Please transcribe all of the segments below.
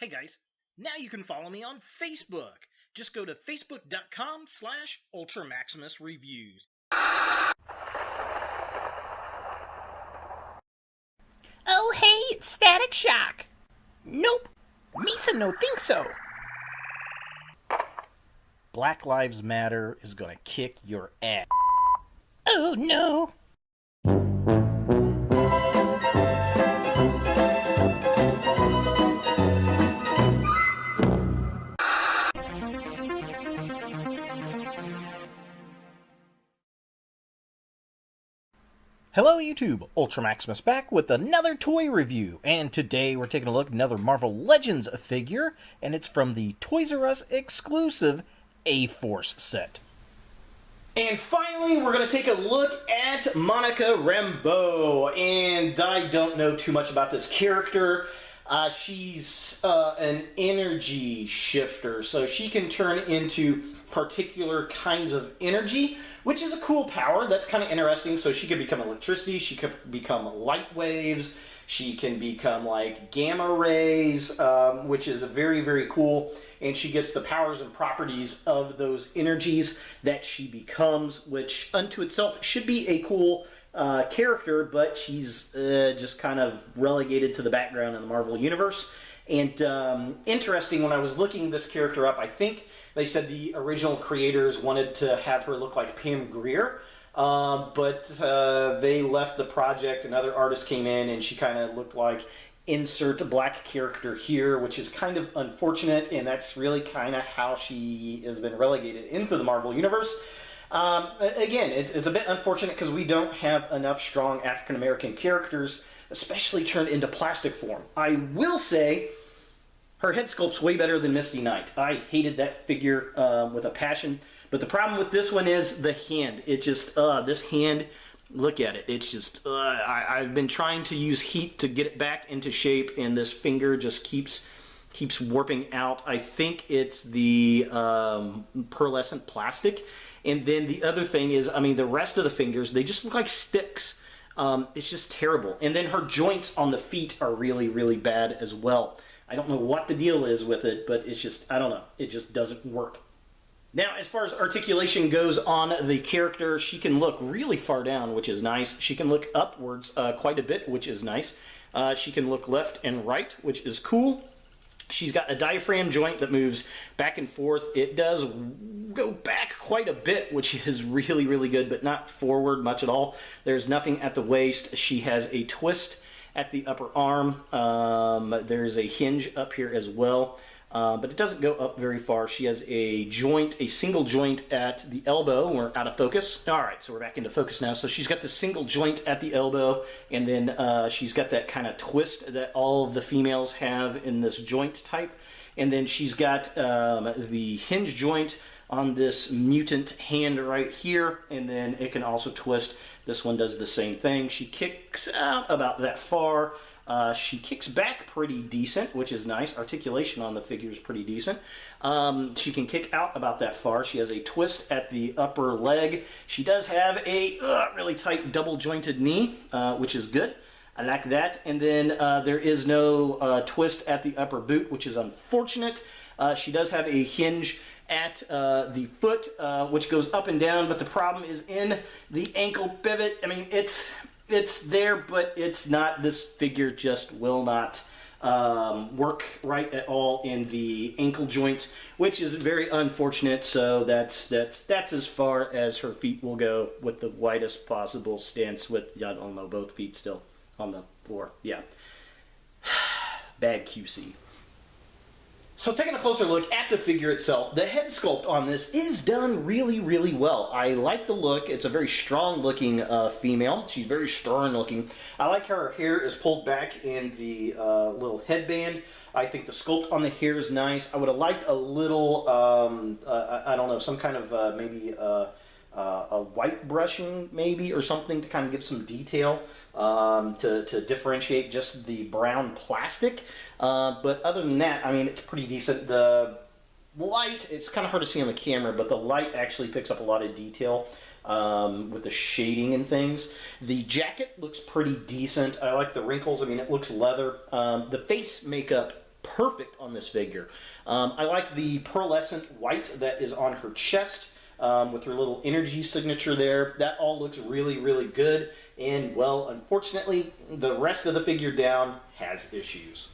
Hey guys, now you can follow me on Facebook. Just go to facebook.com/UltraMaximusReviews. Oh hey, it's Static Shock. Nope, Misa no think so. Black Lives Matter is gonna kick your ass. Oh no. Hello YouTube, UltraMaximus back with another toy review, and today we're taking a look at another Marvel Legends figure, and it's from the Toys R Us exclusive A-Force set. And finally, we're going to take a look at Monica Rambeau, and I don't know too much about this character. She's an energy shifter, so she can turn into particular kinds of energy, which is a cool power. That's kind of interesting. So she could become electricity, she could become light waves, she can become like gamma rays, which is very, very cool. And she gets the powers and properties of those energies that she becomes, which unto itself should be a cool character, but she's just kind of relegated to the background in the Marvel Universe. And interesting, when I was looking this character up, I think they said the original creators wanted to have her look like Pam Grier, but they left the project and other artists came in and she kind of looked like insert black character here, which is kind of unfortunate, and that's really kind of how she has been relegated into the Marvel Universe. Again, it's a bit unfortunate because we don't have enough strong African-American characters, especially turned into plastic form. I will say her head sculpt's way better than Misty Knight. I hated that figure with a passion, but the problem with this one is the hand. It just, this hand, look at it. It's just, I've been trying to use heat to get it back into shape, and this finger just keeps warping out. I think it's the pearlescent plastic. And then the other thing is, I mean, the rest of the fingers, they just look like sticks. It's just terrible. And then her joints on the feet are really, really bad as well. I don't know what the deal is with it, but it's just, I don't know. It just doesn't work. Now, as far as articulation goes on the character, she can look really far down, which is nice. She can look upwards quite a bit, which is nice. She can look left and right, which is cool. She's got a diaphragm joint that moves back and forth. It does go back quite a bit, which is really, really good, but not forward much at all. There's nothing at the waist. She has a twist at the upper arm. There's a hinge up here as well, but it doesn't go up very far. She has a joint, a single joint at the elbow. We're out of focus. All right, so we're back into focus now. So she's got the single joint at the elbow, and then she's got that kind of twist that all of the females have in this joint type. And then she's got the hinge joint on this mutant hand right here, and then it can also twist. This one does the same thing. She kicks out about that far. She kicks back pretty decent, which is nice. Articulation on the figure is pretty decent. She can kick out about that far. She has a twist at the upper leg. She does have a really tight double jointed knee, which is good. I like that. And then there is no twist at the upper boot, which is unfortunate. She does have a hinge at the foot, which goes up and down, but the problem is in the ankle pivot. I mean, it's there, but it's not. This figure just will not work right at all in the ankle joints, which is very unfortunate. So that's as far as her feet will go with the widest possible stance with, I don't know, both feet still on the floor. Yeah. Bad QC. So taking a closer look at the figure itself, the head sculpt on this is done really, really well. I like the look. It's a very strong looking female. She's very stern looking. I like how her hair is pulled back in the little headband. I think the sculpt on the hair is nice. I would have liked a little, I don't know, some kind of maybe a white brushing maybe, or something to kind of give some detail to differentiate just the brown plastic. But other than that, I mean, it's pretty decent. The light, it's kind of hard to see on the camera, but the light actually picks up a lot of detail with the shading and things. The jacket looks pretty decent. I like the wrinkles. I mean, it looks leather. The face makeup perfect on this figure. I like the pearlescent white that is on her chest with her little energy signature there. That all looks really, really good. And, well, unfortunately, the rest of the figure down has issues.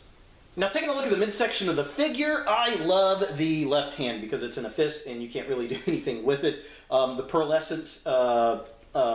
Now, taking a look at the midsection of the figure, I love the left hand because it's in a fist and you can't really do anything with it. The pearlescent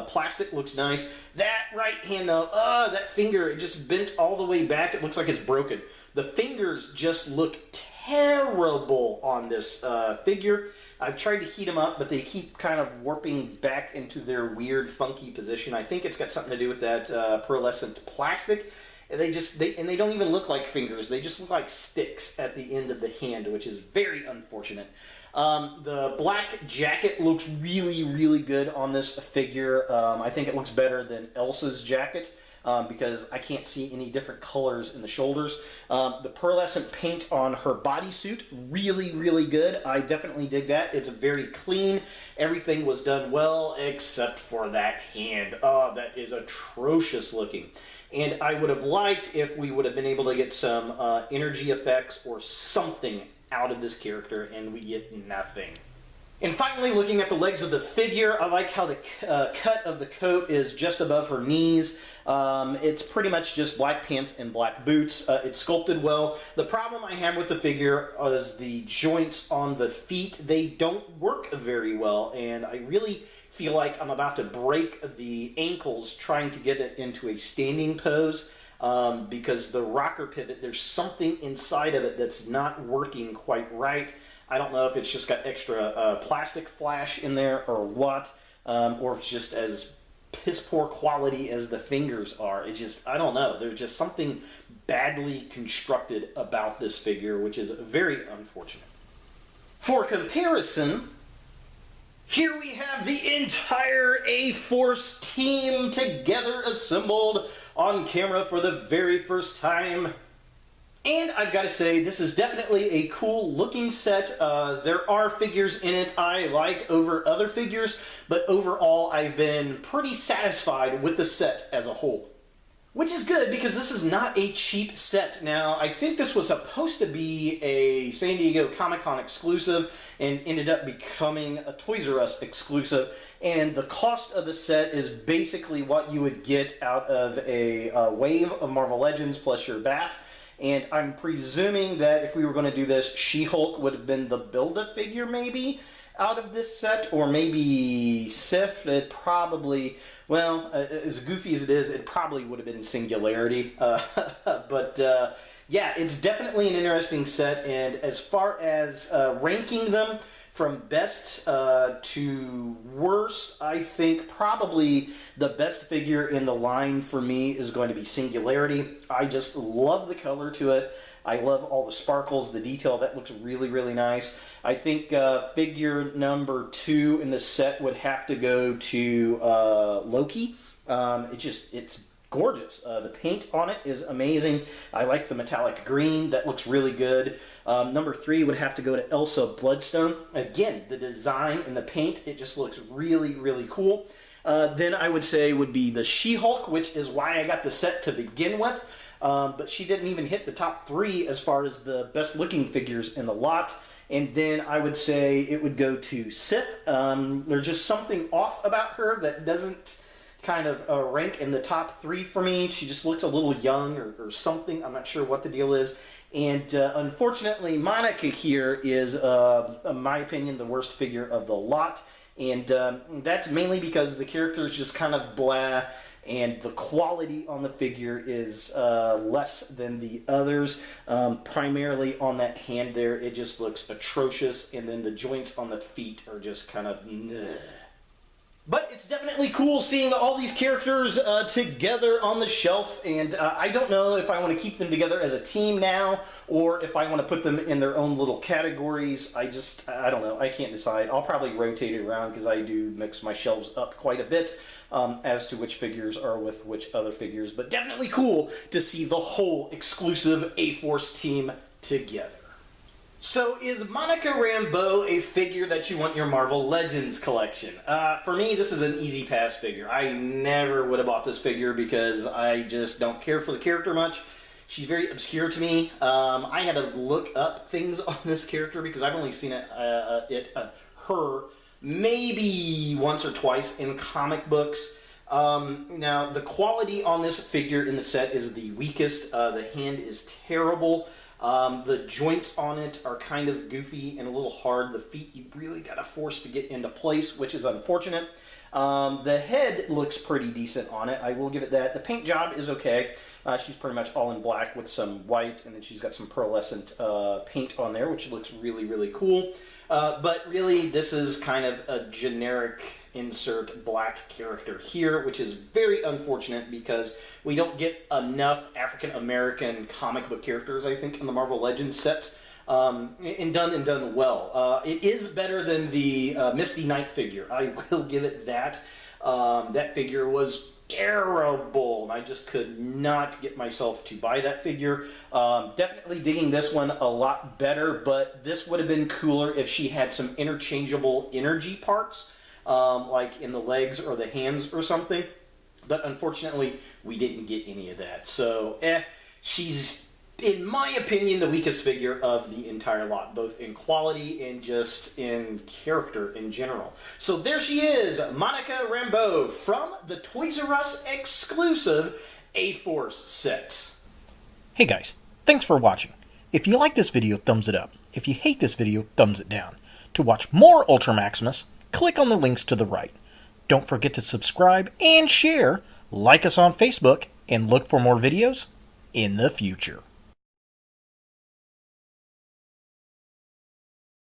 plastic looks nice. That right hand, though, that finger, it just bent all the way back. It looks like it's broken. The fingers just look terrible on this figure. I've tried to heat them up, but they keep kind of warping back into their weird, funky position. I think it's got something to do with that pearlescent plastic. And they don't even look like fingers. They just look like sticks at the end of the hand, which is very unfortunate. The black jacket looks really, really good on this figure. I think it looks better than Elsa's jacket because I can't see any different colors in the shoulders. The pearlescent paint on her bodysuit, really, really good. I definitely dig that. It's very clean. Everything was done well except for that hand. Oh, that is atrocious looking. And I would have liked if we would have been able to get some energy effects or something out of this character, and we get nothing. And finally, looking at the legs of the figure, I like how the cut of the coat is just above her knees. It's pretty much just black pants and black boots. It's sculpted well. The problem I have with the figure is the joints on the feet. They don't work very well, and I really feel like I'm about to break the ankles trying to get it into a standing pose because the rocker pivot, there's something inside of it that's not working quite right. I don't know if it's just got extra plastic flash in there or what, or if it's just as piss poor quality as the fingers are. It's just, I don't know. There's just something badly constructed about this figure, which is very unfortunate. For comparison, here we have the entire A-Force team together assembled on camera for the very first time. And I've got to say, this is definitely a cool looking set. There are figures in it I like over other figures, but overall I've been pretty satisfied with the set as a whole. Which is good because this is not a cheap set. Now, I think this was supposed to be a San Diego Comic-Con exclusive and ended up becoming a Toys R Us exclusive. And the cost of the set is basically what you would get out of a wave of Marvel Legends plus your bath. And I'm presuming that if we were going to do this, She-Hulk would have been the Build-A-Figure maybe out of this set, or maybe Sif. It probably, well, as goofy as it is, it probably would have been Singularity. Yeah, it's definitely an interesting set, and as far as ranking them from best to worst, I think probably the best figure in the line for me is going to be Singularity. I just love the color to it. I love all the sparkles, the detail. That looks really, really nice. I think figure number 2 in the set would have to go to Loki. It's gorgeous. The paint on it is amazing. I like the metallic green. That looks really good. Number 3 would have to go to Elsa Bloodstone. Again, the design and the paint, it just looks really, really cool. Then I would say would be the She-Hulk, which is why I got the set to begin with. But she didn't even hit the top 3 as far as the best looking figures in the lot. And then I would say it would go to Sif. There's just something off about her that doesn't kind of rank in the top 3 for me. She just looks a little young or something. I'm not sure what the deal is. And unfortunately, Monica here is, in my opinion, the worst figure of the lot. And that's mainly because the character is just kind of blah, and the quality on the figure is less than the others. Primarily on that hand there, it just looks atrocious, and then the joints on the feet are just kind of But it's definitely cool seeing all these characters together on the shelf, and I don't know if I want to keep them together as a team now, or if I want to put them in their own little categories. I don't know. I can't decide. I'll probably rotate it around because I do mix my shelves up quite a bit as to which figures are with which other figures. But definitely cool to see the whole exclusive A-Force team together. So, is Monica Rambeau a figure that you want in your Marvel Legends collection? For me, this is an easy pass figure. I never would have bought this figure because I just don't care for the character much. She's very obscure to me. I had to look up things on this character because I've only seen her maybe once or twice in comic books. Now, the quality on this figure in the set is the weakest. The hand is terrible. The joints on it are kind of goofy and a little hard. The feet you really got to force to get into place, which is unfortunate. The head looks pretty decent on it. I will give it that. The paint job is okay. She's pretty much all in black with some white, and then she's got some pearlescent paint on there, which looks really, really cool. But really, this is kind of a generic insert black character here, which is very unfortunate because we don't get enough African-American comic book characters, I think, in the Marvel Legends sets. And done well. It is better than the Misty Knight figure. I will give it that. That figure was terrible, and I just could not get myself to buy that figure. Definitely digging this one a lot better, but this would have been cooler if she had some interchangeable energy parts, like in the legs or the hands or something. But unfortunately, we didn't get any of that. So, she's, in my opinion, the weakest figure of the entire lot, both in quality and just in character in general. So there she is, Monica Rambeau, from the Toys R Us exclusive A-Force set. Hey guys, thanks for watching. If you like this video, thumbs it up. If you hate this video, thumbs it down. To watch more Ultra Maximus, click on the links to the right. Don't forget to subscribe and share, like us on Facebook, and look for more videos in the future.